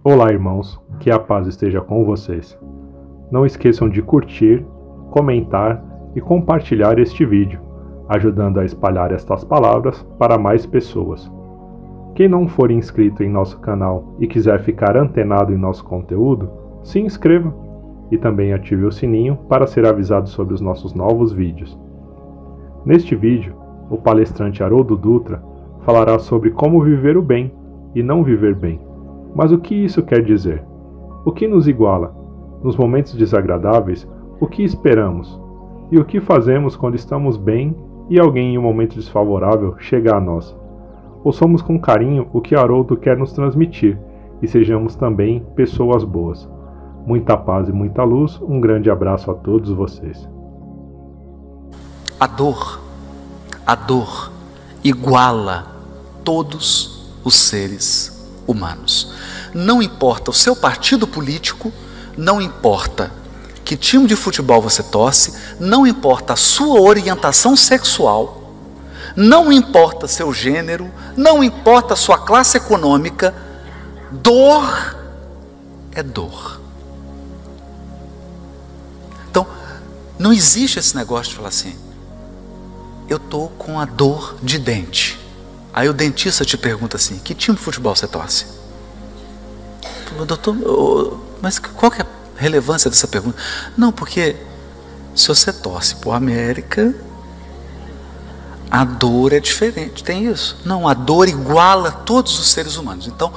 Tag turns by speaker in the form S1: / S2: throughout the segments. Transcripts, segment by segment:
S1: Olá, irmãos, que a paz esteja com vocês. Não esqueçam de curtir, comentar e compartilhar este vídeo, ajudando a espalhar estas palavras para mais pessoas. Quem não for inscrito em nosso canal e quiser ficar antenado em nosso conteúdo, se inscreva e também ative o sininho para ser avisado sobre os nossos novos vídeos. Neste vídeo, o palestrante Haroldo Dutra falará sobre como viver o bem e não viver bem. Mas o que isso quer dizer? O que nos iguala? Nos momentos desagradáveis, o que esperamos? E o que fazemos quando estamos bem e alguém em um momento desfavorável chega a nós? Ouçamos com carinho o que Haroldo quer nos transmitir e sejamos também pessoas boas. Muita paz e muita luz, um grande abraço a todos vocês.
S2: A dor iguala todos os seres humanos. Não importa o seu partido político, não importa que time de futebol você torce, não importa a sua orientação sexual, não importa seu gênero, não importa a sua classe econômica, dor é dor. Então, não existe esse negócio de falar assim, eu estou com a dor de dente. Aí o dentista te pergunta assim, que time de futebol você torce? Doutor, mas qual que é a relevância dessa pergunta? Não, porque se você torce por América, a dor é diferente, tem isso? Não, a dor iguala todos os seres humanos. Então,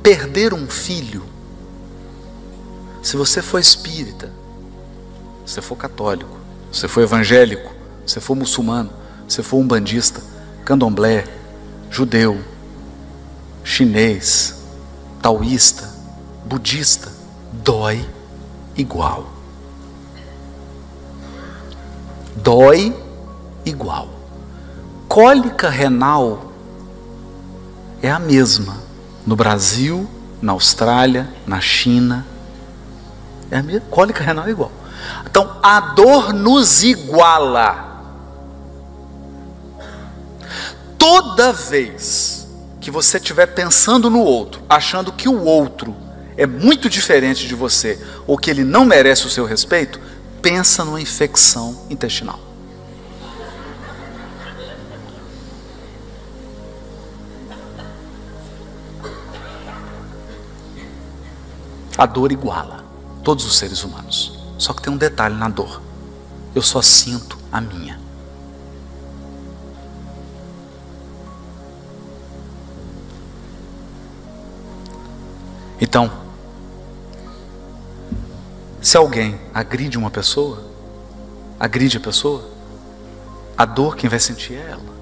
S2: perder um filho, se você for espírita, se você for católico, se você for evangélico, se você for muçulmano, se você for umbandista, candomblé, judeu, chinês, taoísta, budista, dói igual. Dói igual. Cólica renal é a mesma no Brasil, na Austrália, na China. É a mesma. Cólica renal é igual. Então, a dor nos iguala. Toda vez que você estiver pensando no outro, achando que o outro é muito diferente de você, ou que ele não merece o seu respeito, pensa numa infecção intestinal. A dor iguala todos os seres humanos. Só que tem um detalhe na dor. Eu só sinto a minha. Então, se alguém agride uma pessoa, agride a pessoa, a dor quem vai sentir é ela.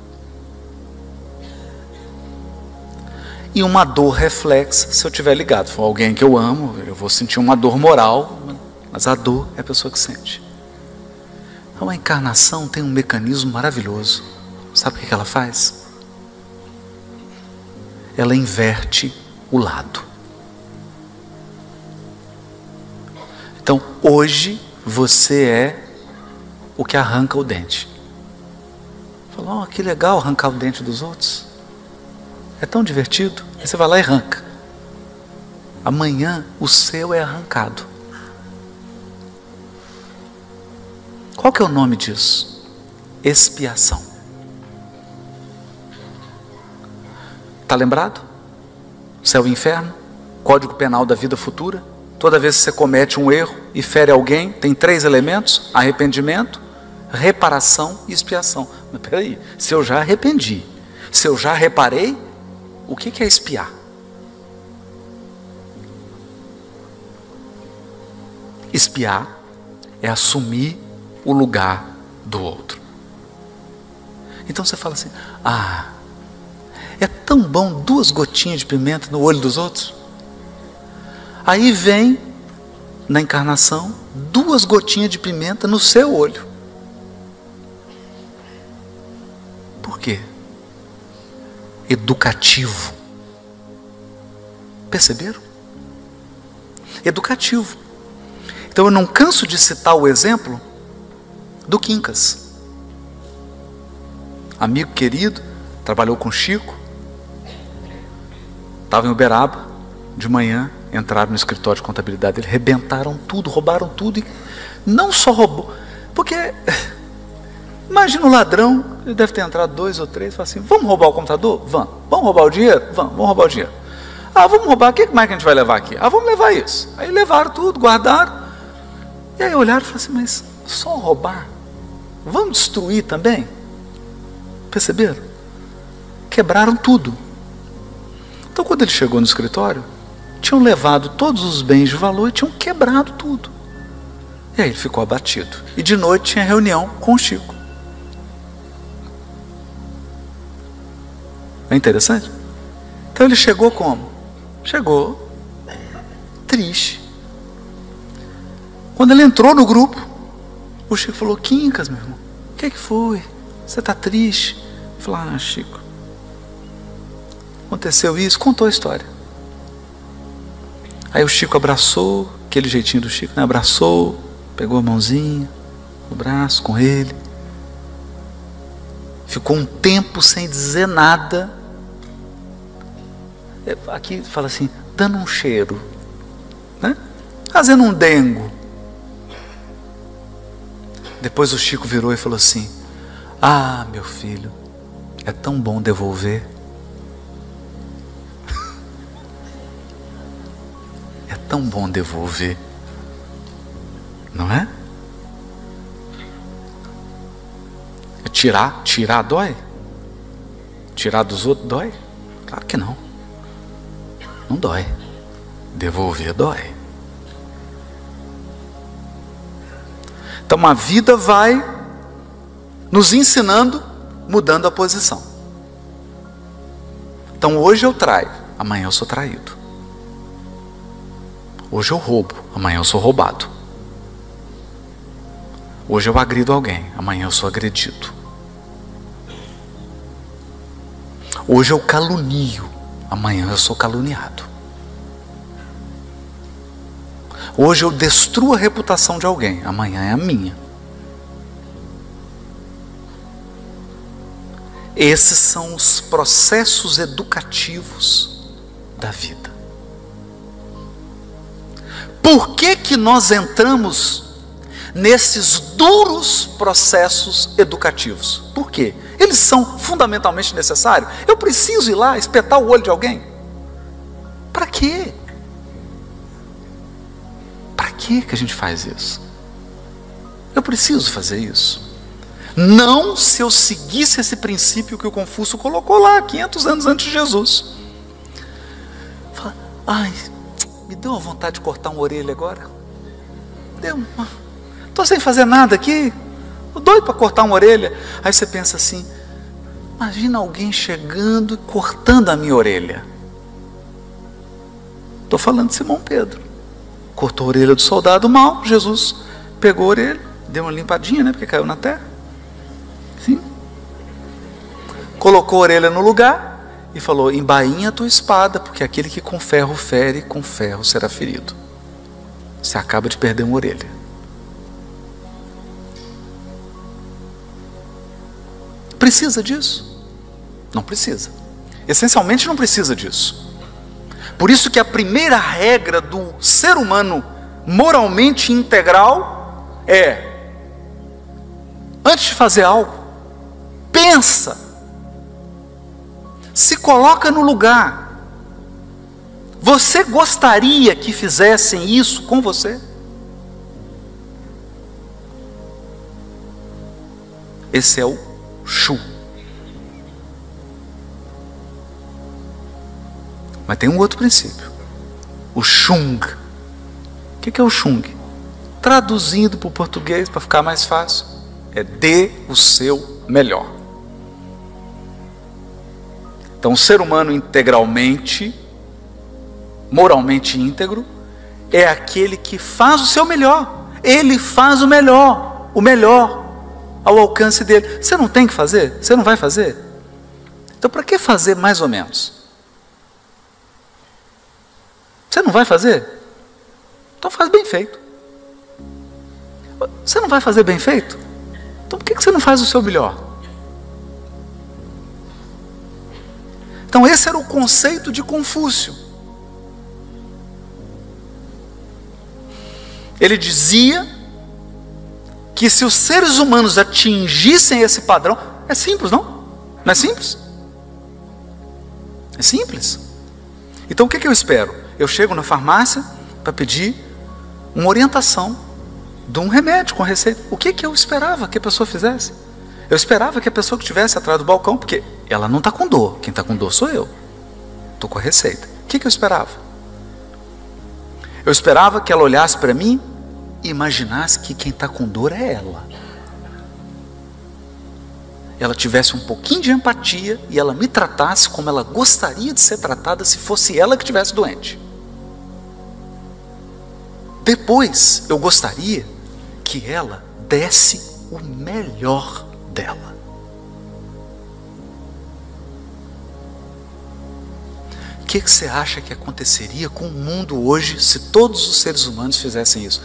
S2: E uma dor reflexa, se eu estiver ligado, for alguém que eu amo, eu vou sentir uma dor moral, mas a dor é a pessoa que sente. Então a encarnação tem um mecanismo maravilhoso. Sabe o que ela faz? Ela inverte o lado. Então, hoje, você é o que arranca o dente. Fala, que legal arrancar o dente dos outros. É tão divertido. Aí você vai lá e arranca. Amanhã, o seu é arrancado. Qual que é o nome disso? Expiação. Está lembrado? Céu e inferno, Código Penal da vida futura. Toda vez que você comete um erro e fere alguém, tem 3 elementos: arrependimento, reparação e expiação. Mas peraí, se eu já arrependi, se eu já reparei, o que é expiar? Expiar é assumir o lugar do outro. Então você fala assim, é tão bom 2 gotinhas de pimenta no olho dos outros. Aí vem, na encarnação, 2 gotinhas de pimenta no seu olho. Por quê? Educativo. Perceberam? Educativo. Então eu não canso de citar o exemplo do Quincas. Amigo querido, trabalhou com Chico, estava em Uberaba, de manhã, entraram no escritório de contabilidade dele, rebentaram tudo, roubaram tudo. E não só roubou, porque imagina o ladrão, ele deve ter entrado 2 ou 3, fala assim: vamos roubar o computador? Vamos. Vamos roubar o dinheiro? Vamos roubar o dinheiro. Ah, vamos roubar, o que mais que a gente vai levar aqui? Ah, vamos levar isso. Aí levaram tudo, guardaram. E aí olharam e falaram assim: mas só roubar? Vamos destruir também? Perceberam? Quebraram tudo. Então quando ele chegou no escritório, tinham levado todos os bens de valor e tinham quebrado tudo. E aí ele ficou abatido. E de noite tinha reunião com o Chico. É interessante? Então ele chegou como? Chegou triste. Quando ele entrou no grupo, o Chico falou: Quincas, meu irmão, o que foi? Você está triste? Ele falou: ah, Chico, aconteceu isso, contou a história. Aí o Chico abraçou, aquele jeitinho do Chico, né? Abraçou, pegou a mãozinha, o braço com ele. Ficou um tempo sem dizer nada. Aqui fala assim, dando um cheiro, né? Fazendo um dengo. Depois o Chico virou e falou assim: ah, meu filho, é tão bom devolver. É tão bom devolver, não é? Tirar dói? Tirar dos outros dói? Claro que não. Não dói. Devolver dói. Então a vida vai nos ensinando, mudando a posição. Então hoje eu traio, amanhã eu sou traído. Hoje eu roubo, amanhã eu sou roubado. Hoje eu agrido alguém, amanhã eu sou agredido. Hoje eu calunio, amanhã eu sou caluniado. Hoje eu destruo a reputação de alguém, amanhã é a minha. Esses são os processos educativos da vida. Por que nós entramos nesses duros processos educativos? Por quê? Eles são fundamentalmente necessários. Eu preciso ir lá espetar o olho de alguém? Para quê? Para que a gente faz isso? Eu preciso fazer isso? Não se eu seguisse esse princípio que o Confúcio colocou lá 500 anos antes de Jesus. Fala, ai, me deu uma vontade de cortar uma orelha agora. Estou sem fazer nada aqui, estou doido para cortar uma orelha. Aí você pensa assim, imagina alguém chegando e cortando a minha orelha. Estou falando de Simão Pedro. Cortou a orelha do soldado mau, Jesus pegou a orelha, deu uma limpadinha, né, porque caiu na terra. Sim. Colocou a orelha no lugar e falou: embainha a tua espada, porque aquele que com ferro fere, com ferro será ferido. Você acaba de perder uma orelha. Precisa disso? Não precisa. Essencialmente não precisa disso. Por isso que a primeira regra do ser humano moralmente integral é: antes de fazer algo, pensa, se coloca no lugar. Você gostaria que fizessem isso com você? Esse é o Shu. Mas tem um outro princípio, o Shung. O que é o Shung? Traduzindo para o português para ficar mais fácil, é dê o seu melhor. Então o ser humano integralmente, moralmente íntegro, é aquele que faz o seu melhor. Ele faz o melhor ao alcance dele. Você não tem que fazer? Você não vai fazer? Então para que fazer mais ou menos? Você não vai fazer? Então faz bem feito. Você não vai fazer bem feito? Então por que você não faz o seu melhor? Então esse era o conceito de Confúcio. Ele dizia que se os seres humanos atingissem esse padrão, é simples, não? Não é simples? É simples. Então o que eu espero? Eu chego na farmácia para pedir uma orientação de um remédio com receita. O que eu esperava que a pessoa fizesse? Eu esperava que a pessoa que estivesse atrás do balcão, porque ela não está com dor, quem está com dor sou eu, estou com a receita. O que eu esperava? Eu esperava que ela olhasse para mim e imaginasse que quem está com dor é ela. Ela tivesse um pouquinho de empatia e ela me tratasse como ela gostaria de ser tratada se fosse ela que estivesse doente. Depois, eu gostaria que ela desse o melhor dela. O que você acha que aconteceria com o mundo hoje se todos os seres humanos fizessem isso?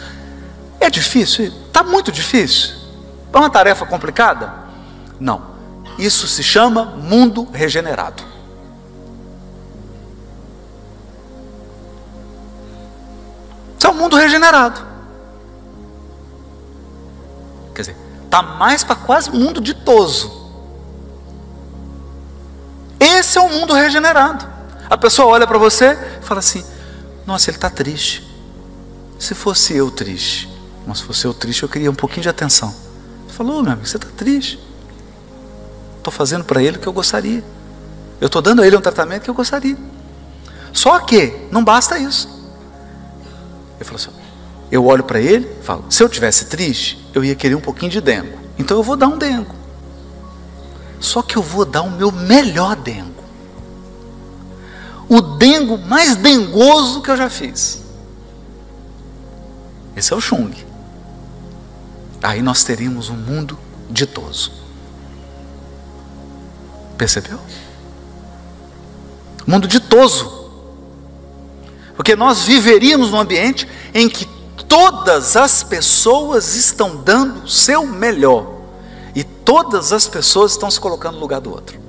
S2: É difícil? Está muito difícil? É uma tarefa complicada? Não. Isso se chama mundo regenerado. Isso é um mundo regenerado. Quer dizer, está mais para quase mundo ditoso. Esse é um mundo regenerado. A pessoa olha para você e fala assim: nossa, ele está triste. Se fosse eu triste, mas se fosse eu triste, eu queria um pouquinho de atenção. Você falou: meu amigo, você está triste. Estou fazendo para ele o que eu gostaria. Eu estou dando a ele um tratamento que eu gostaria. Só que não basta isso. Eu falo assim, eu olho para ele e falo: se eu tivesse triste, eu ia querer um pouquinho de dengo. Então eu vou dar um dengo. Só que eu vou dar o meu melhor dengo. O dengo mais dengoso que eu já fiz. Esse é o Chung. Aí nós teríamos um mundo ditoso. Percebeu? Mundo ditoso. Porque nós viveríamos num ambiente em que todas as pessoas estão dando o seu melhor. E todas as pessoas estão se colocando no lugar do outro.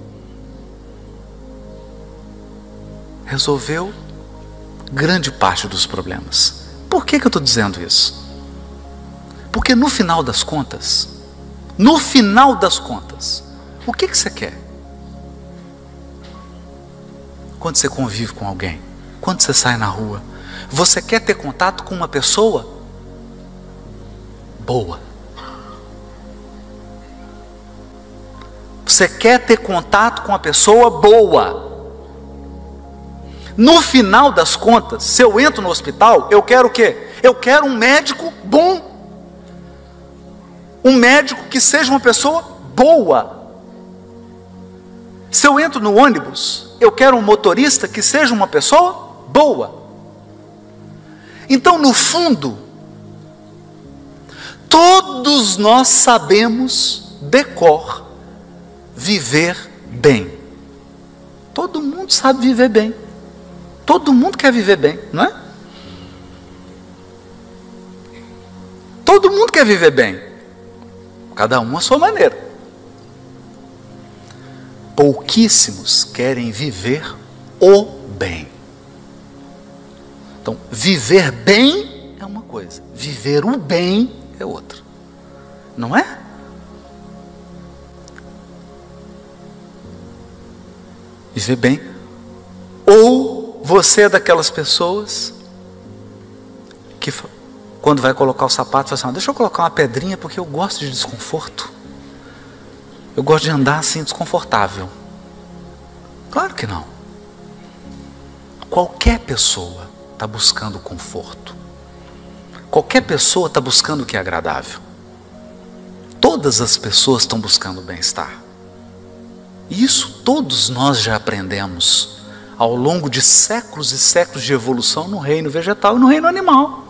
S2: Resolveu grande parte dos problemas. Por que eu estou dizendo isso? Porque no final das contas, o que você quer? Quando você convive com alguém, quando você sai na rua, você quer ter contato com uma pessoa boa. Você quer ter contato com uma pessoa boa. No final das contas, se eu entro no hospital, eu quero o quê? Eu quero um médico bom. Um médico que seja uma pessoa boa. Se eu entro no ônibus, eu quero um motorista que seja uma pessoa boa. Então, no fundo, todos nós sabemos de cor viver bem. Todo mundo sabe viver bem. Todo mundo quer viver bem, não é? Todo mundo quer viver bem. Cada um à sua maneira. Pouquíssimos querem viver o bem. Então, viver bem é uma coisa, viver o bem é outra. Não é? Viver bem. Ou você é daquelas pessoas que quando vai colocar o sapato, fala assim: deixa eu colocar uma pedrinha porque eu gosto de desconforto. Eu gosto de andar assim desconfortável. Claro que não. Qualquer pessoa está buscando conforto. Qualquer pessoa está buscando o que é agradável. Todas as pessoas estão buscando o bem-estar. E isso todos nós já aprendemos ao longo de séculos e séculos de evolução no reino vegetal e no reino animal.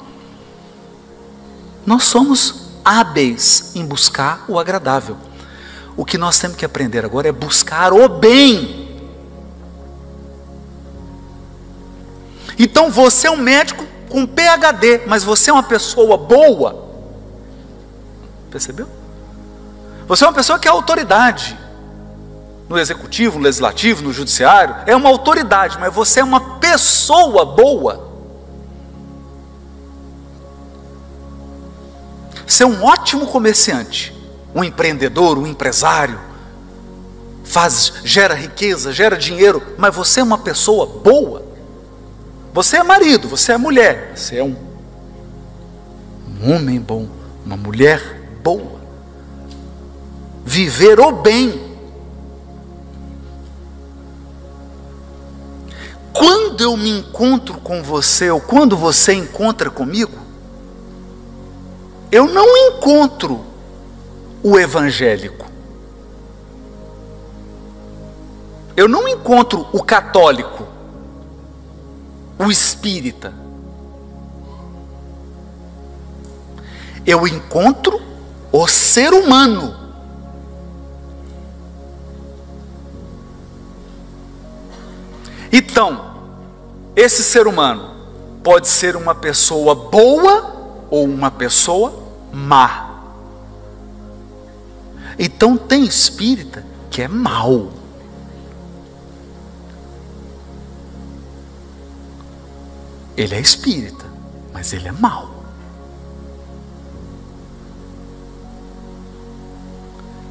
S2: Nós somos hábeis em buscar o agradável. O que nós temos que aprender agora é buscar o bem. Então você é um médico com PhD, mas você é uma pessoa boa. Percebeu? Você é uma pessoa que é autoridade. No executivo, no legislativo, no judiciário, é uma autoridade, mas você é uma pessoa boa. Você é um ótimo comerciante, um empreendedor, um empresário, gera riqueza, gera dinheiro, mas você é uma pessoa boa. Você é marido, você é mulher, você é um homem bom, uma mulher boa. Viver o bem. Quando eu me encontro com você, ou quando você encontra comigo, eu não encontro o evangélico. Eu não encontro o católico, o espírita. Eu encontro o ser humano. Então, esse ser humano pode ser uma pessoa boa ou uma pessoa má. Então tem espírita que é mau. Ele é espírita, mas ele é mau.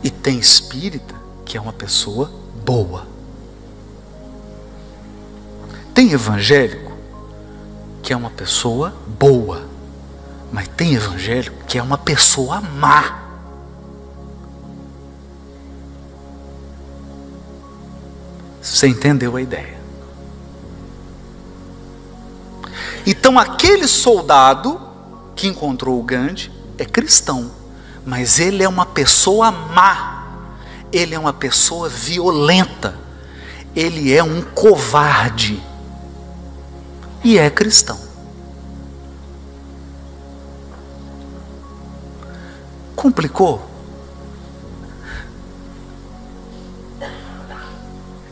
S2: E tem espírita que é uma pessoa boa. Tem evangélico que é uma pessoa boa, mas tem evangélico que é uma pessoa má. Você entendeu a ideia? Então aquele soldado que encontrou o Gandhi é cristão, mas ele é uma pessoa má, ele é uma pessoa violenta, ele é um covarde e é cristão. Complicou?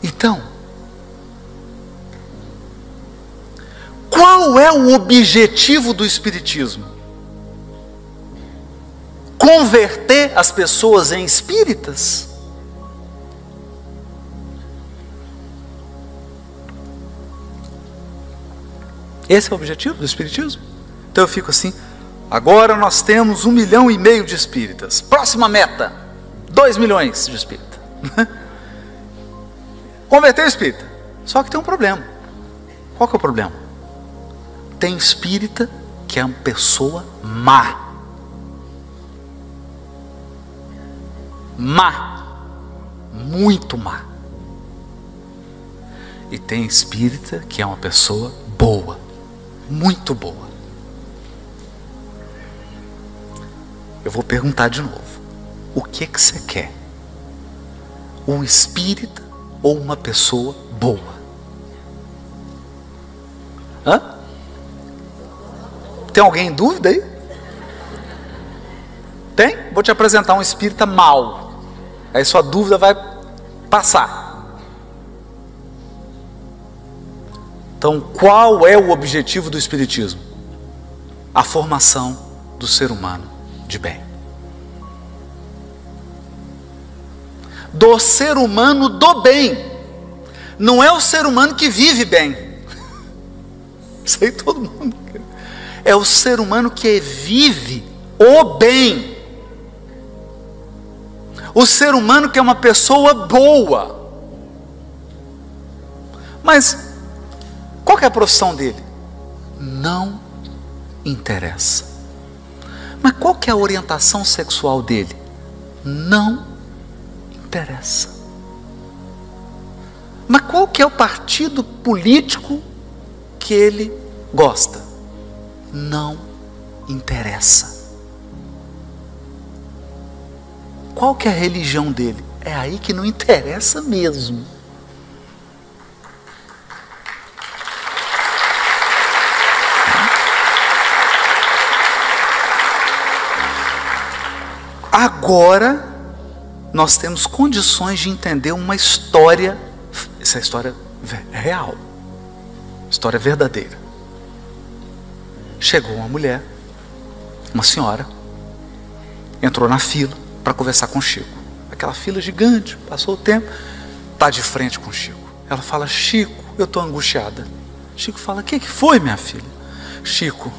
S2: Então, qual é o objetivo do Espiritismo? Converter as pessoas em espíritas? Esse é o objetivo do Espiritismo? Então eu fico assim, agora nós temos 1,5 milhão de espíritas. Próxima meta, 2 milhões de espíritas. Converter o espírita. Só que tem um problema. Qual que é o problema? Tem espírita que é uma pessoa má. Má. Muito má. E tem espírita que é uma pessoa boa. Muito boa. Eu vou perguntar de novo. O que você quer? Um espírita ou uma pessoa boa? Hã? Tem alguém em dúvida aí? Tem? Vou te apresentar um espírita mau. Aí sua dúvida vai passar. Então, qual é o objetivo do Espiritismo? A formação do ser humano de bem. Do ser humano do bem. Não é o ser humano que vive bem. Isso aí todo mundo quer. É o ser humano que vive o bem. O ser humano que é uma pessoa boa. Mas qual que é a profissão dele? Não interessa. Mas qual que é a orientação sexual dele? Não interessa. Mas qual que é o partido político que ele gosta? Não interessa. Qual que é a religião dele? É aí que não interessa mesmo. Agora nós temos condições de entender uma história. Essa história é real, história verdadeira. Chegou uma mulher, uma senhora, entrou na fila para conversar com o Chico. Aquela fila gigante, passou o tempo, está de frente com o Chico. Ela fala: Chico, eu estou angustiada. Chico fala: o que foi, minha filha? Chico,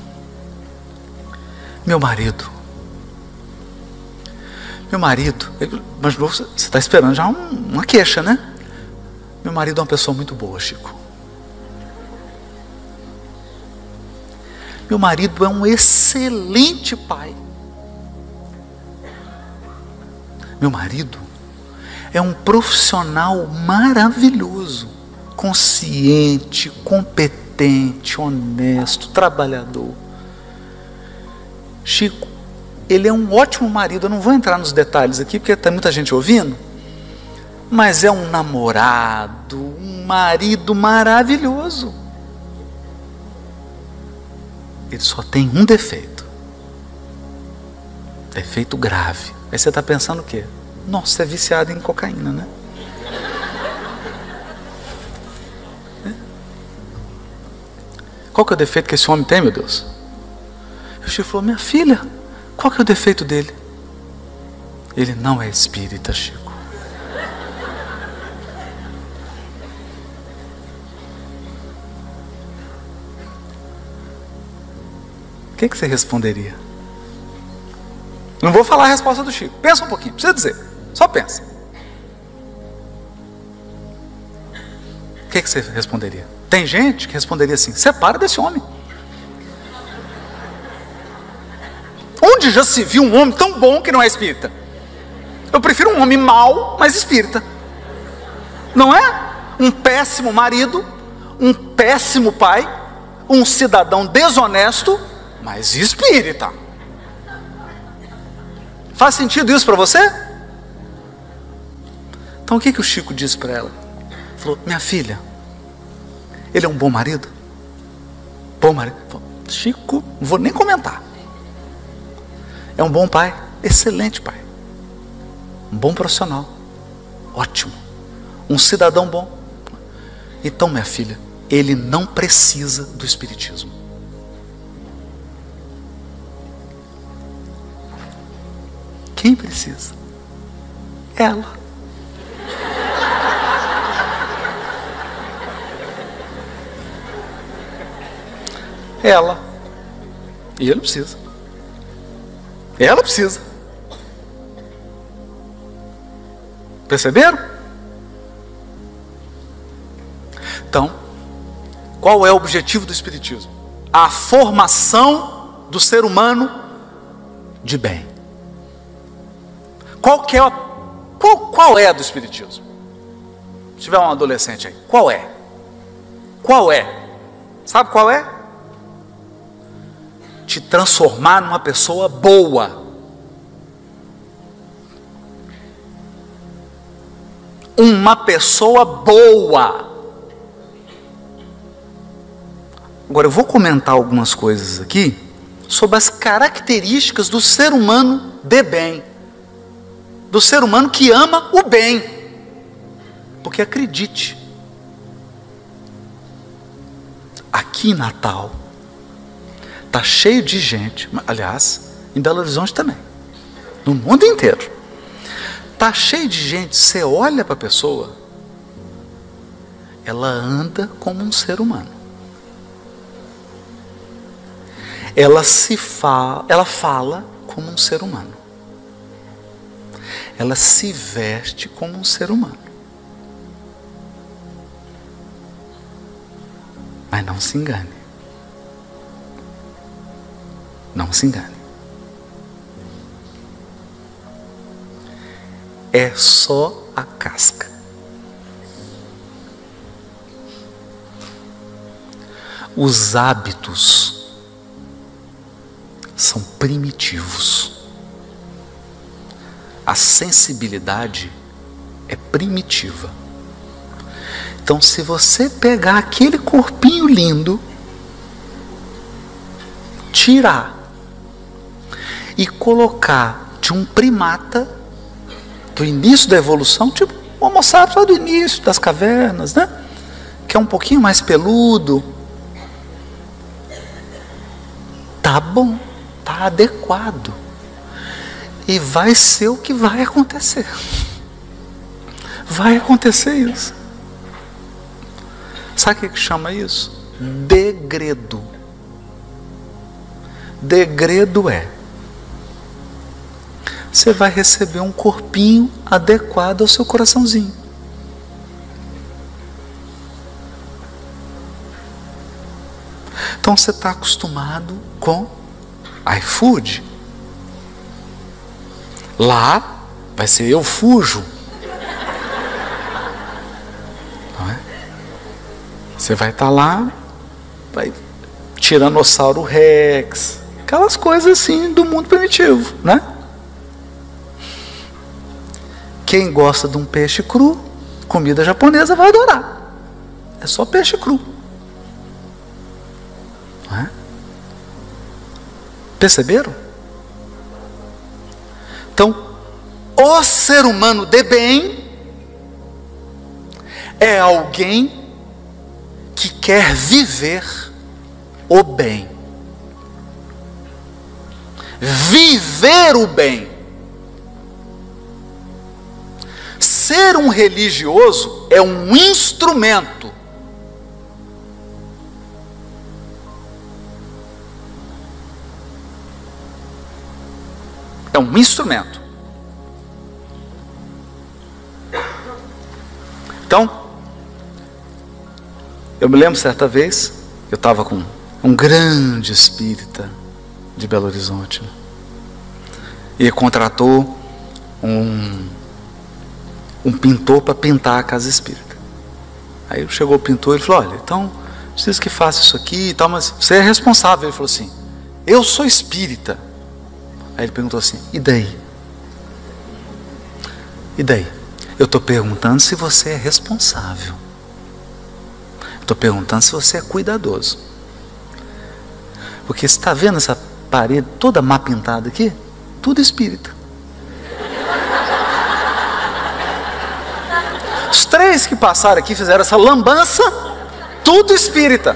S2: meu marido Meu marido, mas você está esperando já uma queixa, né? Meu marido é uma pessoa muito boa, Chico. Meu marido é um excelente pai. Meu marido é um profissional maravilhoso, consciente, competente, honesto, trabalhador. Chico, ele é um ótimo marido. Eu não vou entrar nos detalhes aqui, porque tem muita gente ouvindo, mas é um namorado, um marido maravilhoso. Ele só tem um defeito. Defeito grave. Aí você está pensando o quê? Nossa, é viciado em cocaína, né? Qual que é o defeito que esse homem tem, meu Deus? O Chico falou, minha filha, qual que é o defeito dele? Ele não é espírita, Chico. O que você responderia? Não vou falar a resposta do Chico. Pensa um pouquinho, precisa dizer. Só pensa. O que você responderia? Tem gente que responderia assim, separa desse homem. Onde já se viu um homem tão bom que não é espírita? Eu prefiro um homem mau, mas espírita. Não é? Um péssimo marido, um péssimo pai, um cidadão desonesto, mas espírita. Faz sentido isso para você? Então o que o Chico disse para ela? Falou, minha filha, ele é um bom marido? Bom marido? Falou, Chico, não vou nem comentar. É um bom pai, excelente pai. Um bom profissional, ótimo. Um cidadão bom. Então, minha filha, ele não precisa do espiritismo. Quem precisa? Ela. Ela. E ele não precisa. Ela precisa. Perceberam? Então, qual é o objetivo do espiritismo? A formação do ser humano de bem. Qual é a do espiritismo? Se tiver um adolescente aí, qual é? Qual é? Sabe qual é? Te transformar numa pessoa boa. Uma pessoa boa. Agora eu vou comentar algumas coisas aqui sobre as características do ser humano de bem, do ser humano que ama o bem. Porque acredite, aqui em Natal está cheio de gente, aliás, em Belo Horizonte também, no mundo inteiro, está cheio de gente. Você olha para a pessoa, ela anda como um ser humano, ela fala como um ser humano, ela se veste como um ser humano. Mas não se engane. Não se engane. É só a casca. Os hábitos são primitivos. A sensibilidade é primitiva. Então, se você pegar aquele corpinho lindo, tirar e colocar de um primata do início da evolução, tipo o Homo sapiens lá do início das cavernas, né? Que é um pouquinho mais peludo, tá bom, tá adequado, e vai ser o que vai acontecer. Vai acontecer isso. Sabe o que chama isso? Degredo. Degredo é: você vai receber um corpinho adequado ao seu coraçãozinho. Então você está acostumado com iFood. Lá vai ser eu fujo. Não é? Você vai estar lá, vai Tiranossauro Rex, aquelas coisas assim do mundo primitivo, né? Quem gosta de um peixe cru, comida japonesa vai adorar. É só peixe cru. Não é? Perceberam? Então, o ser humano de bem é alguém que quer viver o bem. Viver o bem. Ser um religioso é um instrumento. É um instrumento. Então, eu me lembro certa vez, eu estava com um grande espírita de Belo Horizonte, né? E contratou um pintor para pintar a casa espírita. Aí chegou o pintor e falou: olha, então preciso que faça isso aqui e tal, mas você é responsável. Ele falou assim: eu sou espírita. Aí ele perguntou assim: e daí? E daí? Eu estou perguntando se você é responsável. Estou perguntando se você é cuidadoso. Porque você está vendo essa parede toda má pintada aqui? Tudo espírita. Os 3 que passaram aqui fizeram essa lambança, tudo espírita.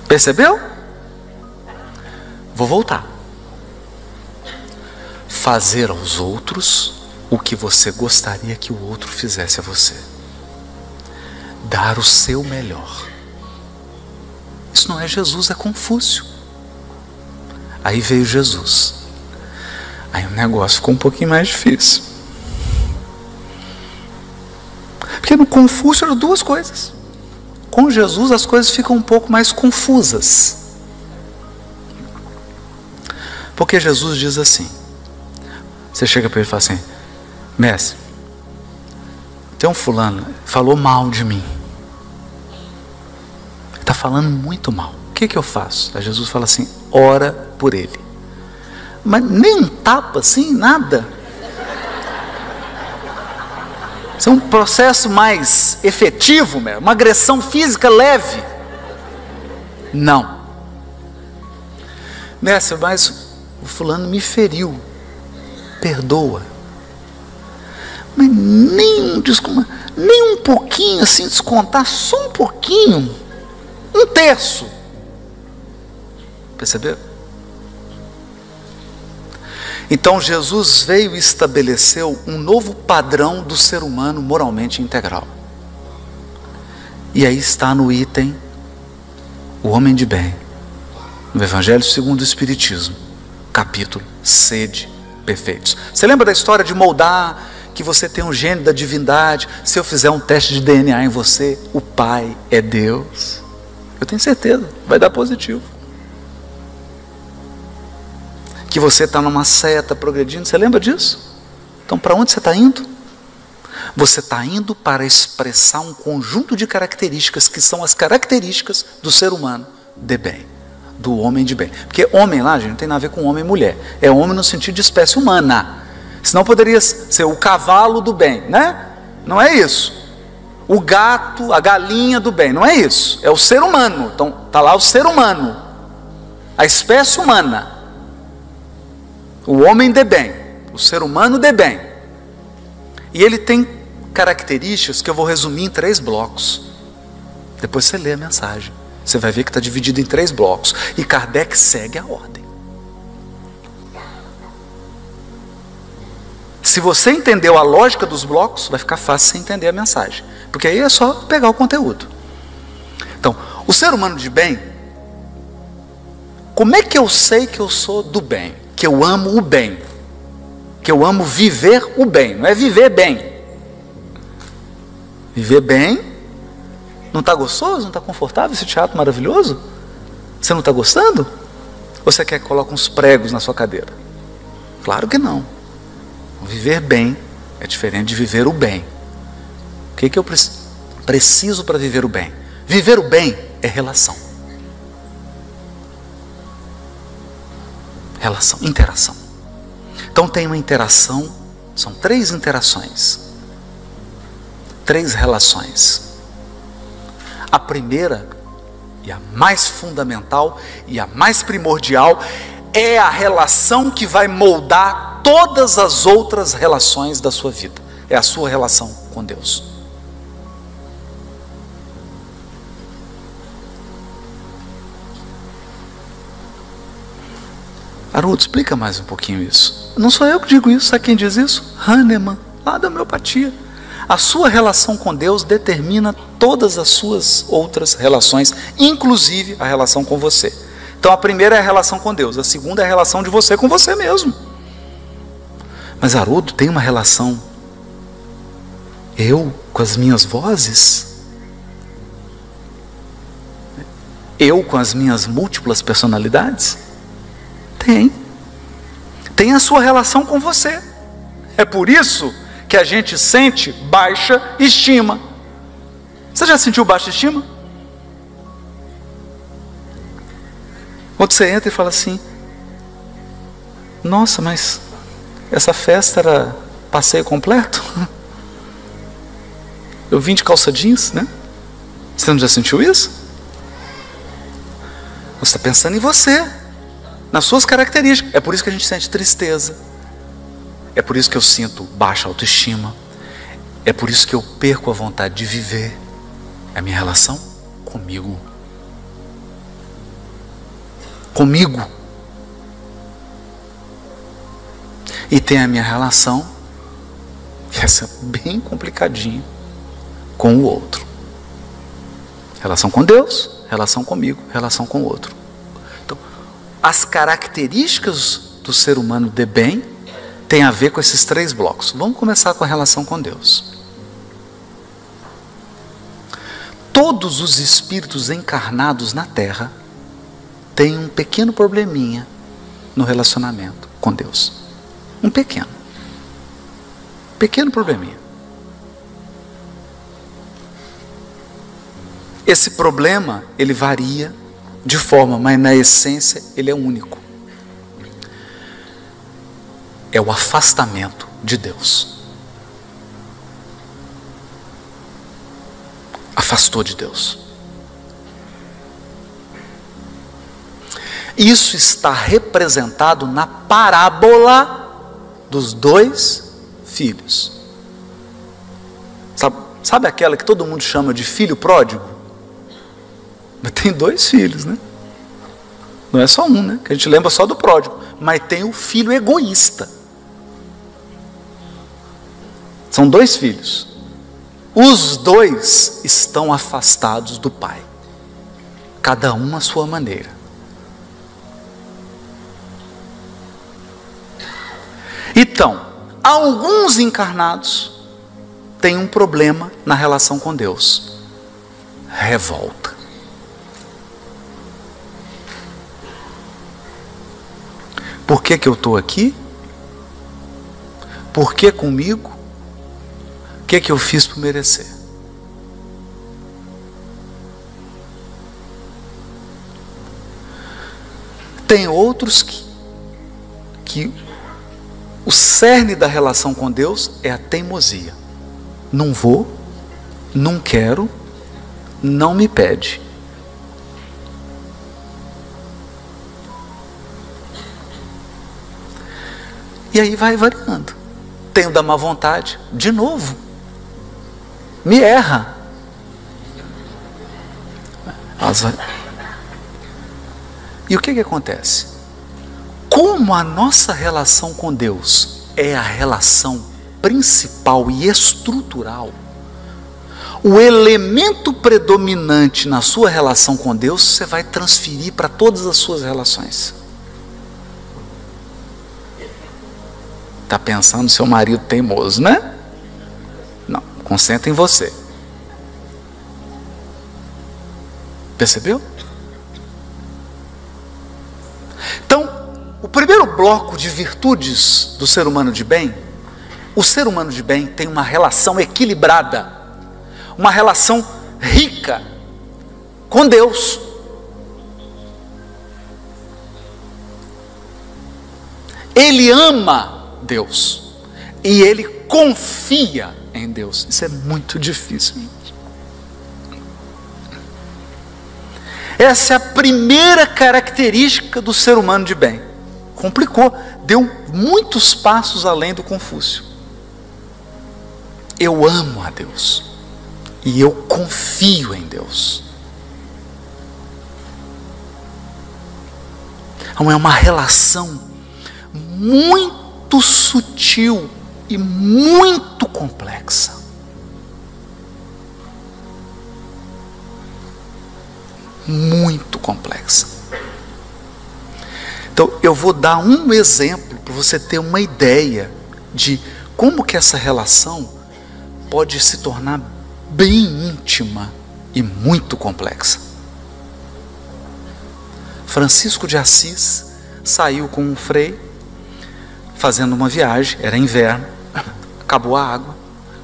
S2: Percebeu? Vou voltar. Fazer aos outros o que você gostaria que o outro fizesse a você. Dar o seu melhor. Isso não é Jesus, é Confúcio. Aí veio Jesus. Aí o negócio ficou um pouquinho mais difícil. Porque no Confúcio eram 2 coisas. Com Jesus as coisas ficam um pouco mais confusas. Porque Jesus diz assim, você chega para ele e fala assim: mestre, tem um fulano, falou mal de mim. Ele está falando muito mal. O que eu faço? Aí Jesus fala assim: ora por ele. Mas nem um tapa assim, nada. Isso é um processo mais efetivo, uma agressão física leve. Não. Mestre, mas o fulano me feriu. Perdoa. Mas nem um pouquinho assim, descontar só um pouquinho. 1/3. Percebeu? Então Jesus veio e estabeleceu um novo padrão do ser humano moralmente integral. E aí está no item o homem de bem, no Evangelho segundo o Espiritismo, capítulo: sede perfeitos. Você lembra da história de moldar, que você tem um gênio da divindade? Se eu fizer um teste de DNA em você, o Pai é Deus. Eu tenho certeza, vai dar positivo. Que você está numa seta progredindo, você lembra disso? Então para onde você está indo? Você está indo para expressar um conjunto de características que são as características do ser humano de bem, do homem de bem. Porque homem lá, gente, não tem nada a ver com homem e mulher. É homem no sentido de espécie humana. Senão poderia ser o cavalo do bem, né? Não é isso. O gato, a galinha do bem, não é isso. É o ser humano. Então está lá o ser humano, a espécie humana. O homem de bem, o ser humano de bem. E ele tem características que eu vou resumir em 3 blocos. Depois você lê a mensagem, você vai ver que está dividido em 3 blocos. E Kardec segue a ordem. Se você entendeu a lógica dos blocos, vai ficar fácil você entender a mensagem. Porque aí é só pegar o conteúdo. Então, o ser humano de bem Como é que eu sei que eu sou do bem? Que eu amo o bem? Que eu amo viver o bem? Não é viver bem. Viver bem, não está gostoso? Não está confortável esse teatro maravilhoso? Você não está gostando? Ou você quer que coloque uns pregos na sua cadeira? Claro que não. Viver bem é diferente de viver o bem. O que eu preciso para viver o bem? Viver o bem é relação. Relação, interação. Então tem uma interação, são 3 interações. 3 relações. A primeira, e a mais fundamental, e a mais primordial, é a relação que vai moldar todas as outras relações da sua vida. É a sua relação com Deus. Haroldo, explica mais um pouquinho isso. Não sou eu que digo isso, sabe quem diz isso? Hahnemann, lá da homeopatia. A sua relação com Deus determina todas as suas outras relações, inclusive a relação com você. Então a primeira é a relação com Deus, a segunda é a relação de você com você mesmo. Mas Haroldo, tem uma relação eu com as minhas vozes? Eu com as minhas múltiplas personalidades? Tem. Tem a sua relação com você. É por isso que a gente sente baixa estima. Você já sentiu baixa estima? Quando você entra e fala assim: nossa, mas essa festa era passeio completo? Eu vim de calça jeans, né? Você não já sentiu isso? Você está pensando em você, nas suas características. É por isso que a gente sente tristeza. É por isso que eu sinto baixa autoestima. É por isso que eu perco a vontade de viver. É a minha relação comigo. Comigo. E tem a minha relação, que essa é bem complicadinha, com o outro. Relação com Deus, relação comigo, relação com o outro. Então, as características do ser humano de bem tem a ver com esses 3 blocos. Vamos começar com a relação com Deus. Todos os espíritos encarnados na Terra têm um pequeno probleminha no relacionamento com Deus. Um pequeno probleminha. Esse problema, ele varia de forma, mas na essência ele é único. É o afastamento de Deus. Afastou de Deus. Isso está representado na parábola dos 2 filhos. Sabe aquela que todo mundo chama de filho pródigo? Mas tem 2 filhos, né? Não é só um, né? Que a gente lembra só do pródigo. Mas tem o filho egoísta. São 2 filhos. Os 2 estão afastados do pai. Cada um à sua maneira. Então, alguns encarnados têm um problema na relação com Deus. Revolta. Por que eu estou aqui? Por que comigo? O que eu fiz para merecer? Tem outros que o cerne da relação com Deus é a teimosia. Não vou, não quero, não me pede. E aí vai variando. Tem o da má vontade, de novo. Me erra. E o que acontece? Como a nossa relação com Deus é a relação principal e estrutural, o elemento predominante na sua relação com Deus, você vai transferir para todas as suas relações. Está pensando seu marido teimoso, né? Não, concentra em você. Percebeu? Então, o primeiro bloco de virtudes do ser humano de bem, o ser humano de bem tem uma relação equilibrada, uma relação rica com Deus. Ele ama Deus e ele confia em Deus. Isso é muito difícil. Essa é a primeira característica do ser humano de bem. Complicou, deu muitos passos além do Confúcio. Eu amo a Deus e eu confio em Deus. É uma relação muito sutil e muito complexa. Muito complexa. Então eu vou dar um exemplo para você ter uma ideia de como que essa relação pode se tornar bem íntima e muito complexa. Francisco de Assis saiu com um frei fazendo uma viagem, era inverno, acabou a água,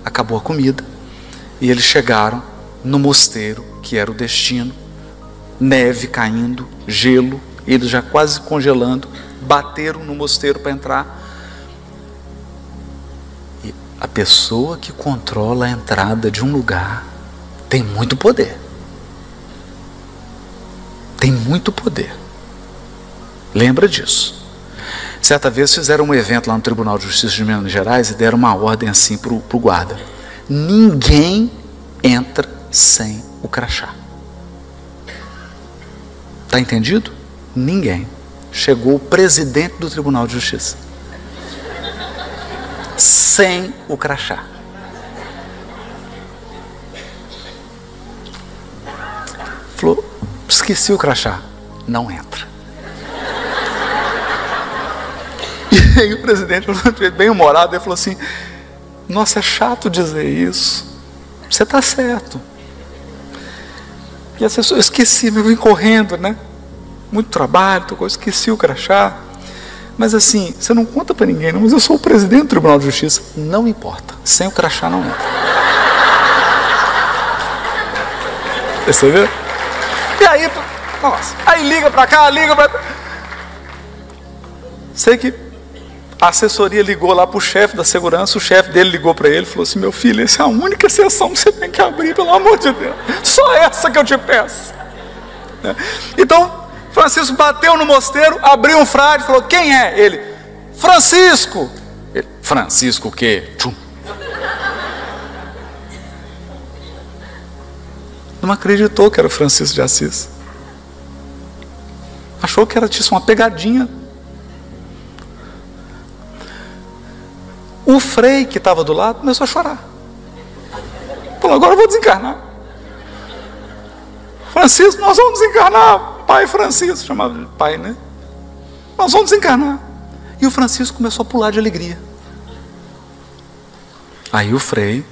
S2: acabou a comida, e eles chegaram no mosteiro que era o destino. Neve caindo, gelo, eles já quase congelando, bateram no mosteiro para entrar. E a pessoa que controla a entrada de um lugar tem muito poder. Tem muito poder. Lembra disso. Certa vez fizeram um evento lá no Tribunal de Justiça de Minas Gerais e deram uma ordem assim para o guarda: ninguém entra sem o crachá. Está entendido? Ninguém. Chegou o presidente do Tribunal de Justiça sem o crachá. Falou: esqueci o crachá. Não entra. E aí o presidente, bem humorado, ele falou assim: nossa, é chato dizer isso. Você está certo. E a assessora, eu esqueci, eu vim correndo, né? Muito trabalho, eu esqueci o crachá. Mas assim, você não conta para ninguém, não, mas eu sou o presidente do Tribunal de Justiça. Não importa, sem o crachá não entra. Você vê? E aí, nossa, aí liga para cá, liga para... Sei que a assessoria ligou lá para o chefe da segurança, o chefe dele ligou para ele e falou assim: meu filho, essa é a única exceção que você tem que abrir, pelo amor de Deus. Só essa que eu te peço. Então, Francisco bateu no mosteiro, abriu um frade e falou: quem é? Ele: Francisco. Ele: Francisco o quê? Tchum. Não acreditou que era o Francisco de Assis. Achou que era uma pegadinha. O frei que estava do lado começou a chorar. Falou: agora eu vou desencarnar. Francisco, nós vamos desencarnar. Pai Francisco, chamava de pai, né? Nós vamos desencarnar. E o Francisco começou a pular de alegria. Aí o frei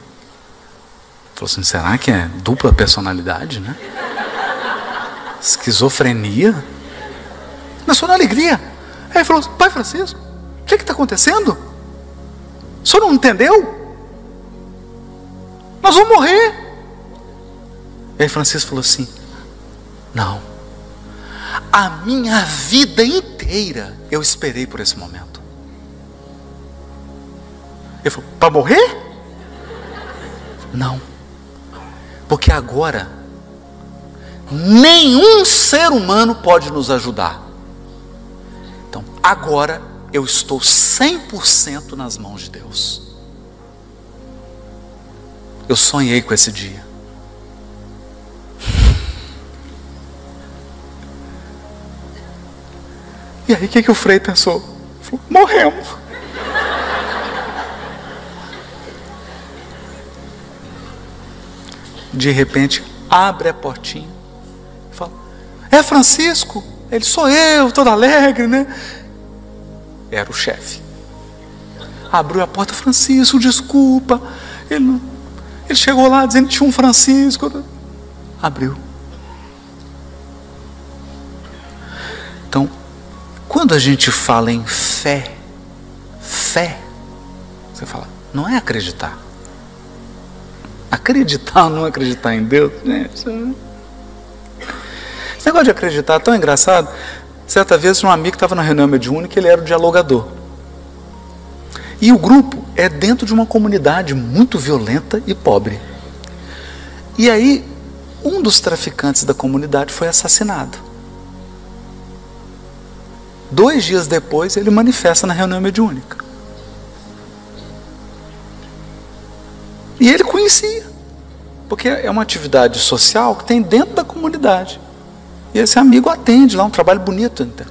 S2: falou assim: será que é dupla personalidade, né? Esquizofrenia? Começou na alegria. Aí ele falou: pai Francisco, o que está acontecendo? O senhor não entendeu? Nós vamos morrer. E aí Francisco falou assim: não, a minha vida inteira eu esperei por esse momento. Ele falou: para morrer? Não, porque agora nenhum ser humano pode nos ajudar. Então agora eu estou 100% nas mãos de Deus. Eu sonhei com esse dia. E aí o que o frei pensou? Falou: morremos. De repente, abre a portinha e fala: é Francisco? Ele: sou eu, todo alegre, né? Era o chefe. Abriu a porta: Francisco, desculpa. Ele chegou lá dizendo que tinha um Francisco. Abriu. Então, quando a gente fala em fé, você fala, não é acreditar. Acreditar ou não acreditar em Deus, gente. Esse negócio de acreditar é tão engraçado. Certa vez um amigo estava na reunião mediúnica, ele era o dialogador. E o grupo é dentro de uma comunidade muito violenta e pobre. E aí, um dos traficantes da comunidade foi assassinado. 2 dias depois, ele manifesta na reunião mediúnica. E ele conhecia, porque é uma atividade social que tem dentro da comunidade. E esse amigo atende lá, um trabalho bonito. Então.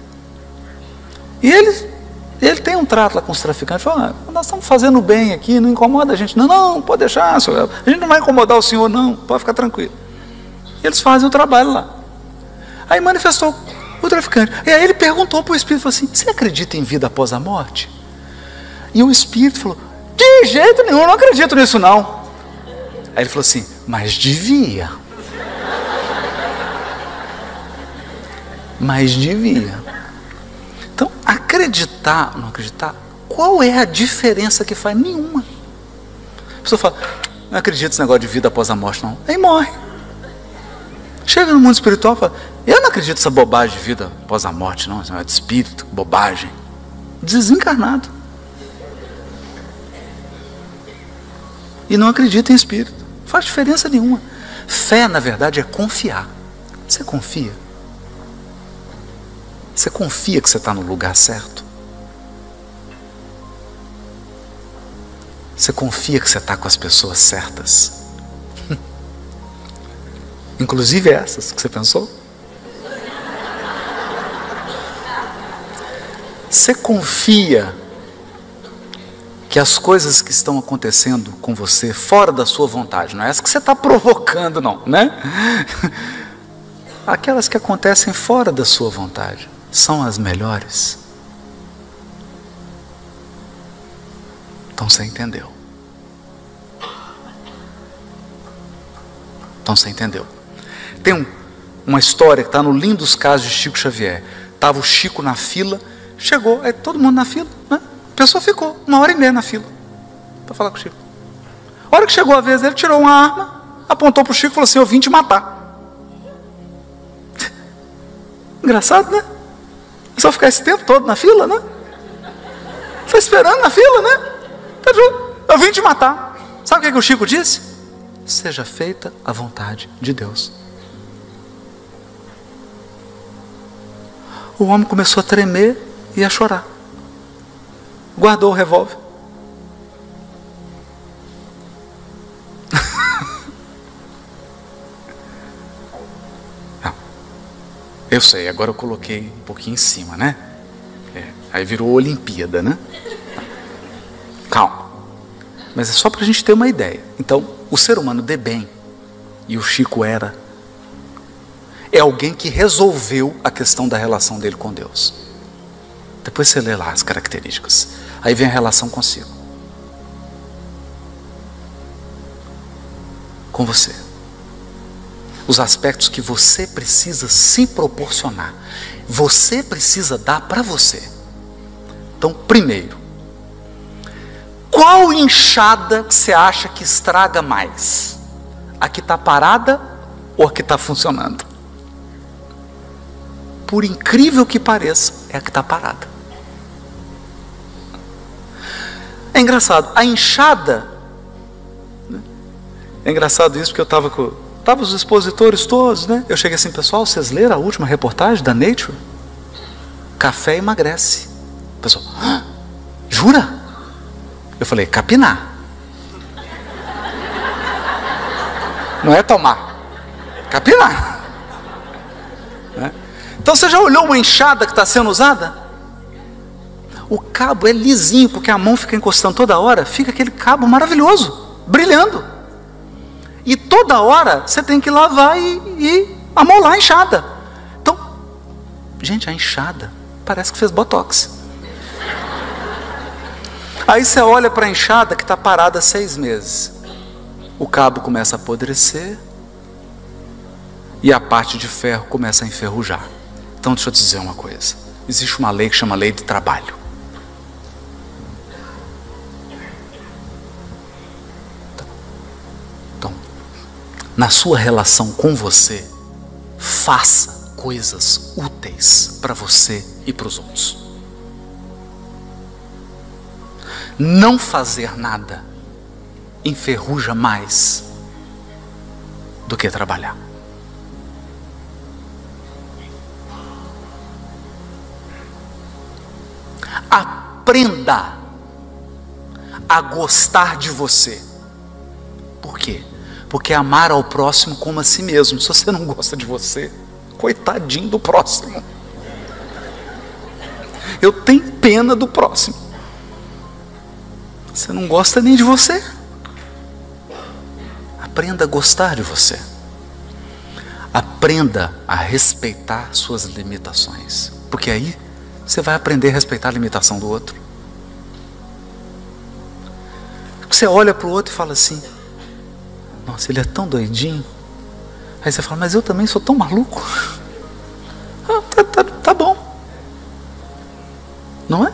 S2: E ele tem um trato lá com os traficantes, fala: nós estamos fazendo bem aqui, não incomoda a gente. Não, pode deixar, senhor. A gente não vai incomodar o senhor, não, pode ficar tranquilo. E eles fazem o trabalho lá. Aí manifestou o traficante. E aí ele perguntou para o espírito, falou assim: você acredita em vida após a morte? E o espírito falou: de jeito nenhum, eu não acredito nisso não. Aí ele falou assim: mas devia. Mas devia. Então, acreditar ou não acreditar, qual é a diferença que faz? Nenhuma. A pessoa fala: não acredito nesse negócio de vida após a morte não. Aí morre. Chega no mundo espiritual e fala: eu não acredito nessa bobagem de vida após a morte não, isso é de espírito, bobagem. Desencarnado. E não acredita em espírito. Não faz diferença nenhuma. Fé, na verdade, é confiar. Você confia? Você confia que você está no lugar certo? Você confia que você está com as pessoas certas? Inclusive essas que você pensou? Você confia que as coisas que estão acontecendo com você fora da sua vontade, não é essa que você está provocando não, né? Aquelas que acontecem fora da sua vontade são as melhores? Então você entendeu. Então você entendeu. Tem uma história que está no Lindos Casos de Chico Xavier. Estava o Chico na fila, chegou, aí todo mundo na fila, né? A pessoa ficou 1h30 na fila para falar com o Chico. A hora que chegou a vez dele, tirou uma arma, apontou para o Chico e falou assim: eu vim te matar. Engraçado, né? É só ficar esse tempo todo na fila, né? Está esperando na fila, né? Eu vim te matar. Sabe o que o Chico disse? Seja feita a vontade de Deus. O homem começou a tremer e a chorar. Guardou o revólver. Eu sei, agora eu coloquei um pouquinho em cima, né? Aí virou Olimpíada, né? Calma. Mas é só para a gente ter uma ideia. Então, o ser humano de bem, e o Chico é alguém que resolveu a questão da relação dele com Deus. Depois você lê lá as características. Aí vem a relação consigo. Com você. Os aspectos que você precisa se proporcionar. Você precisa dar para você. Então, primeiro, qual enxada você acha que estraga mais? A que está parada ou a que está funcionando? Por incrível que pareça, é a que está parada. É engraçado, a enxada... É engraçado isso, porque eu estava com... Estavam os expositores todos, né? Eu cheguei assim: pessoal, vocês leram a última reportagem da Nature? Café emagrece. O pessoal: jura? Eu falei: capinar. Não é tomar. Capinar. Né? Então você já olhou uma enxada que está sendo usada? O cabo é lisinho, porque a mão fica encostando toda hora. Fica aquele cabo maravilhoso, brilhando. E toda hora você tem que lavar e amolar a enxada. Então, gente, a enxada parece que fez botox. Aí você olha para a enxada que está parada há 6 meses. O cabo começa a apodrecer e a parte de ferro começa a enferrujar. Então deixa eu te dizer uma coisa. Existe uma lei que chama lei de trabalho. Então, na sua relação com você, faça coisas úteis para você e para os outros. Não fazer nada enferruja mais do que trabalhar. Aprenda a gostar de você. Por quê? Porque amar ao próximo como a si mesmo. Se você não gosta de você, coitadinho do próximo. Eu tenho pena do próximo. Você não gosta nem de você. Aprenda a gostar de você. Aprenda a respeitar suas limitações. Porque aí você vai aprender a respeitar a limitação do outro. Você olha para o outro e fala assim: nossa, ele é tão doidinho. Aí você fala: mas eu também sou tão maluco. Tá bom. Não é?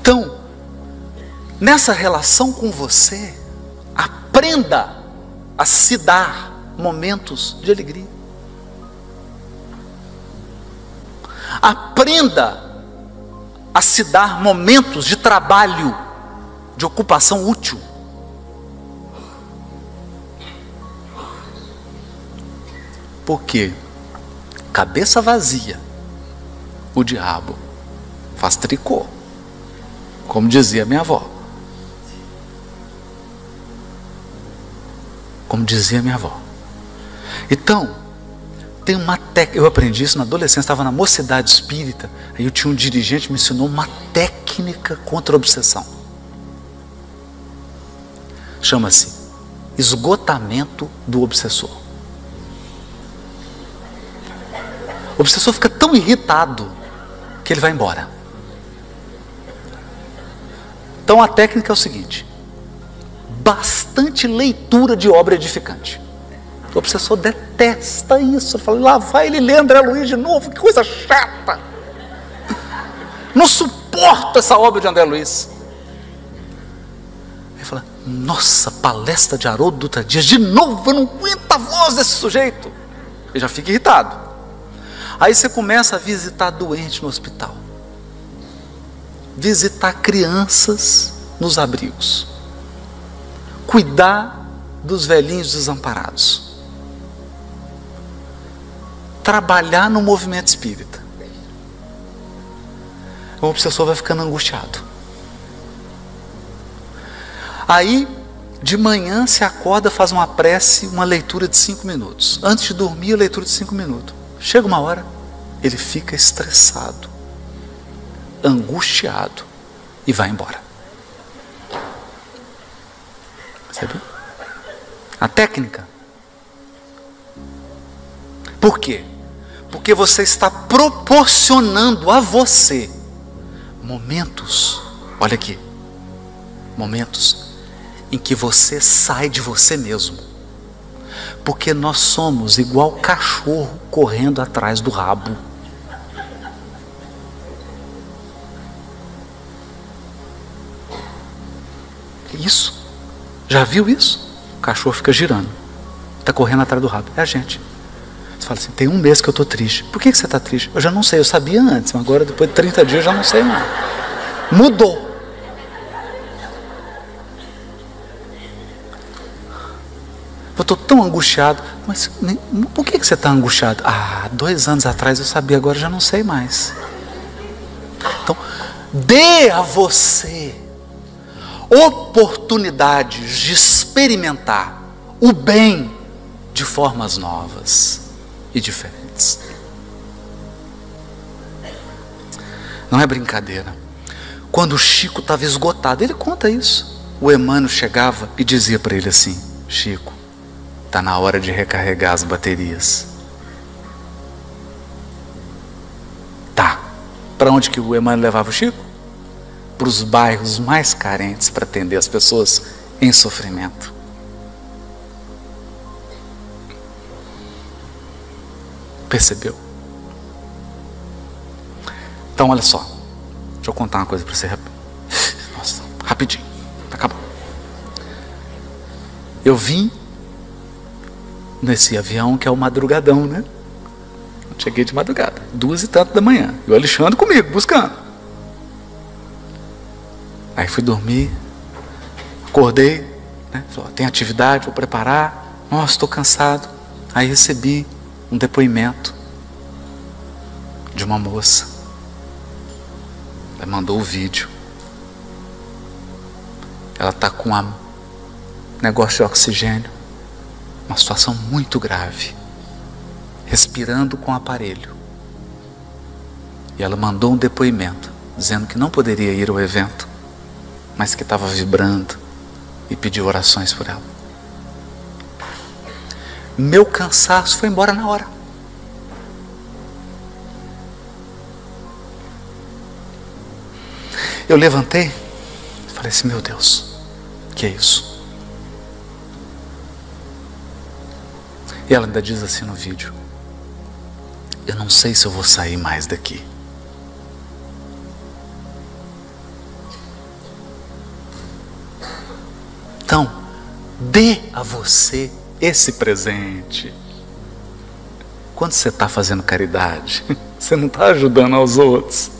S2: Então, nessa relação com você, aprenda a se dar momentos de alegria. Aprenda a se dar momentos de trabalho, de ocupação útil. Porque cabeça vazia, o diabo faz tricô, como dizia minha avó. Como dizia minha avó. Então, tem uma técnica, eu aprendi isso na adolescência, estava na mocidade espírita, aí eu tinha um dirigente que me ensinou uma técnica contra a obsessão. Chama-se esgotamento do obsessor. O obsessor fica tão irritado que ele vai embora. Então a técnica é o seguinte: bastante leitura de obra edificante. O obsessor detesta isso. Ele fala: lá vai ele ler André Luiz de novo, que coisa chata. Não suporto essa obra de André Luiz. Ele fala: nossa, palestra de Haroldo Dutra Dias, de novo, eu não aguento a voz desse sujeito. Ele já fica irritado. Aí você começa a visitar doente no hospital, visitar crianças nos abrigos, cuidar dos velhinhos desamparados, trabalhar no movimento espírita. O obsessor vai ficando angustiado. Aí, de manhã, se acorda, faz uma prece, uma leitura de 5 minutos. Antes de dormir, a leitura de 5 minutos. Chega uma hora, ele fica estressado, angustiado e vai embora. Sabe? A técnica. Por quê? Porque você está proporcionando a você momentos, olha aqui, momentos em que você sai de você mesmo. Porque nós somos igual cachorro correndo atrás do rabo. Isso. Já viu isso? O cachorro fica girando, está correndo atrás do rabo. É a gente. Você fala assim: tem 1 mês que eu estou triste. Por que você está triste? Eu já não sei, eu sabia antes, mas agora depois de 30 dias eu já não sei mais. Mudou. Eu estou tão angustiado. Mas por que você está angustiado? 2 anos atrás eu sabia, agora eu já não sei mais. Então, dê a você oportunidades de experimentar o bem de formas novas e diferentes. Não é brincadeira. quando o Chico estava esgotado. Ele conta isso. O Emmanuel chegava e dizia para ele assim: Chico, está na hora de recarregar as baterias. Tá. Para onde que o Emmanuel levava o Chico? Para os bairros mais carentes, para atender as pessoas em sofrimento. Percebeu? Então olha só, deixa eu contar uma coisa para você. Nossa, rapidinho, acabou. Eu vim nesse avião que é o madrugadão, né? Eu cheguei de madrugada, 2 e tanto da manhã, e o Alexandre comigo, buscando. Aí fui dormir, acordei, né? Falei, tem atividade, vou preparar. Nossa, estou cansado. Aí recebi um depoimento de uma moça. Ela mandou o vídeo. Ela está com um negócio de oxigênio, uma situação muito grave, respirando com aparelho. E ela mandou um depoimento dizendo que não poderia ir ao evento, mas que estava vibrando, e pediu orações por ela. Meu cansaço foi embora na hora. Eu levantei e falei assim: meu Deus, que é isso? E ela ainda diz assim no vídeo: eu não sei se eu vou sair mais daqui. Então, dê a você esse presente. Quando você está fazendo caridade, você não está ajudando aos outros.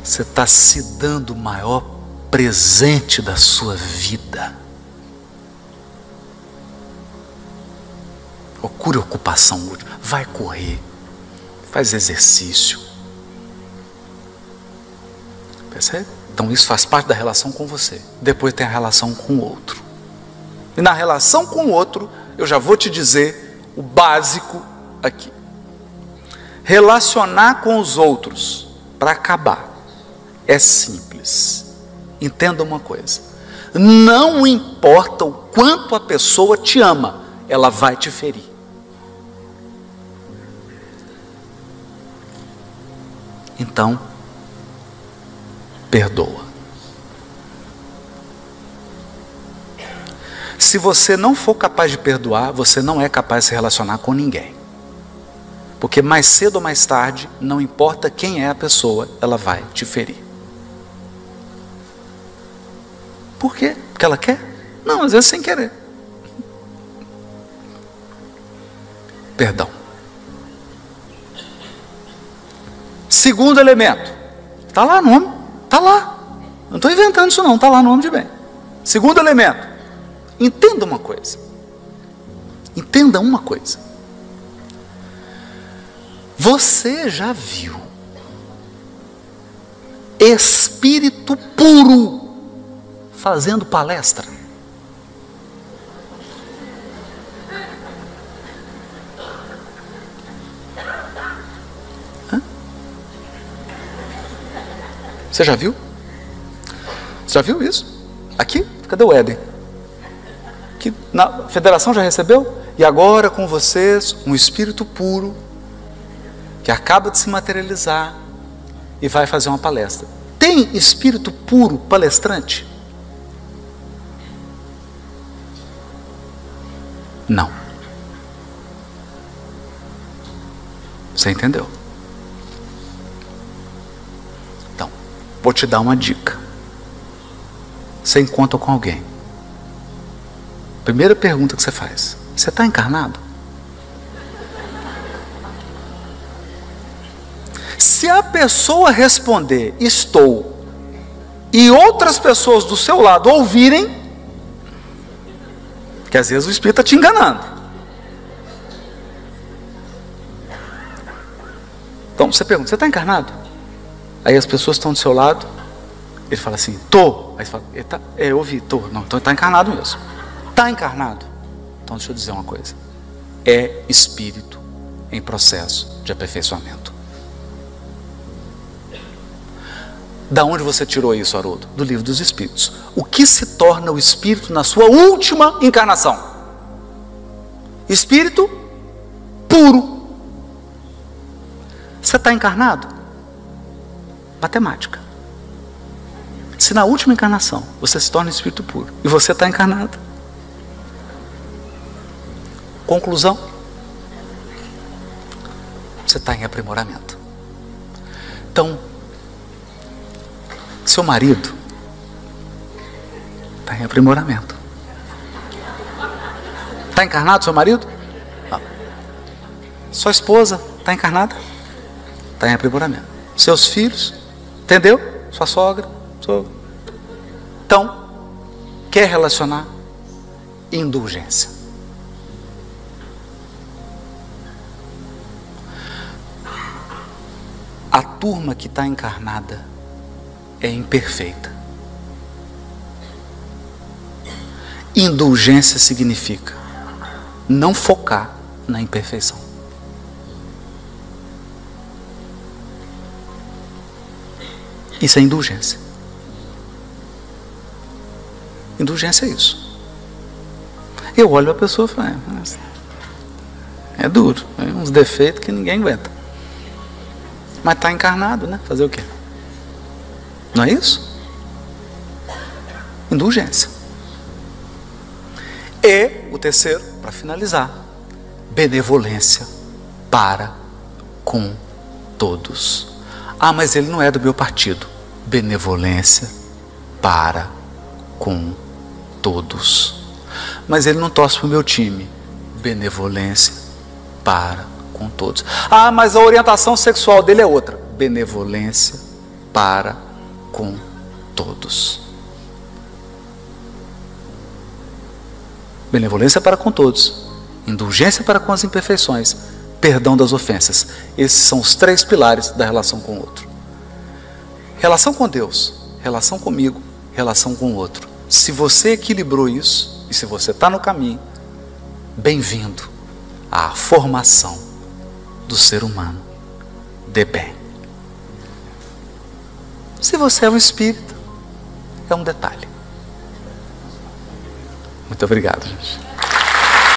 S2: Você está se dando o maior presente da sua vida. Procure ocupação útil. Vai correr. Faz exercício. Percebe? Então isso faz parte da relação com você. Depois tem a relação com o outro. E na relação com o outro, eu já vou te dizer o básico aqui. Relacionar com os outros, para acabar, é simples. Entenda uma coisa: não importa o quanto a pessoa te ama, ela vai te ferir. Então, perdoa. Se você não for capaz de perdoar, você não é capaz de se relacionar com ninguém. Porque mais cedo ou mais tarde, não importa quem é a pessoa, ela vai te ferir. Por quê? Porque ela quer? Não, às vezes sem querer. Perdão. Segundo elemento. Está lá no nome. Está lá. Não estou inventando isso não. Está lá no nome de bem. Segundo elemento. Entenda uma coisa. Entenda uma coisa. Você já viu espírito puro fazendo palestra? Hã? Você já viu? Você já viu isso? Aqui? Cadê o Éden? Que na federação já recebeu? E agora com vocês um espírito puro que acaba de se materializar e vai fazer uma palestra. Tem espírito puro palestrante? Não. Você entendeu? Então, vou te dar uma dica. Você encontra com alguém. Primeira pergunta que você faz: você está encarnado? Se a pessoa responder estou, e outras pessoas do seu lado ouvirem, que às vezes o espírito está te enganando. Então você pergunta: você está encarnado? Aí as pessoas estão do seu lado, ele fala assim: tô. Aí você fala: eu ouvi, tô. Não, então está encarnado mesmo. Está encarnado? Então deixa eu dizer uma coisa: é espírito em processo de aperfeiçoamento. Da onde você tirou isso, Haroldo? Do Livro dos Espíritos. O que se torna o espírito na sua última encarnação? Espírito puro. Você está encarnado? Matemática. Se na última encarnação você se torna espírito puro e você está encarnado, conclusão, você está em aprimoramento. Então, seu marido está em aprimoramento. Está encarnado seu marido? Não. Sua esposa está encarnada? Está em aprimoramento. Seus filhos? Entendeu? Sua sogra? Então, quer relacionar? Indulgência. A turma que está encarnada é imperfeita. Indulgência significa não focar na imperfeição. Isso é indulgência. Indulgência é isso. Eu olho a pessoa e falo, é duro, tem uns defeitos que ninguém aguenta. Mas está encarnado, né? Fazer o quê? Não é isso? Indulgência. E o terceiro, para finalizar, benevolência para com todos. Ah, mas ele não é do meu partido. Benevolência para com todos. Mas ele não torce para o meu time. Benevolência para com todos. Ah, mas a orientação sexual dele é outra. Benevolência para com todos. Benevolência para com todos. Indulgência para com as imperfeições. Perdão das ofensas. Esses são os 3 pilares da relação com o outro. Relação com Deus, relação comigo, relação com o outro. Se você equilibrou isso, e se você está no caminho, bem-vindo à formação do ser humano de bem. Se você é um espírito, é um detalhe. Muito obrigado, gente.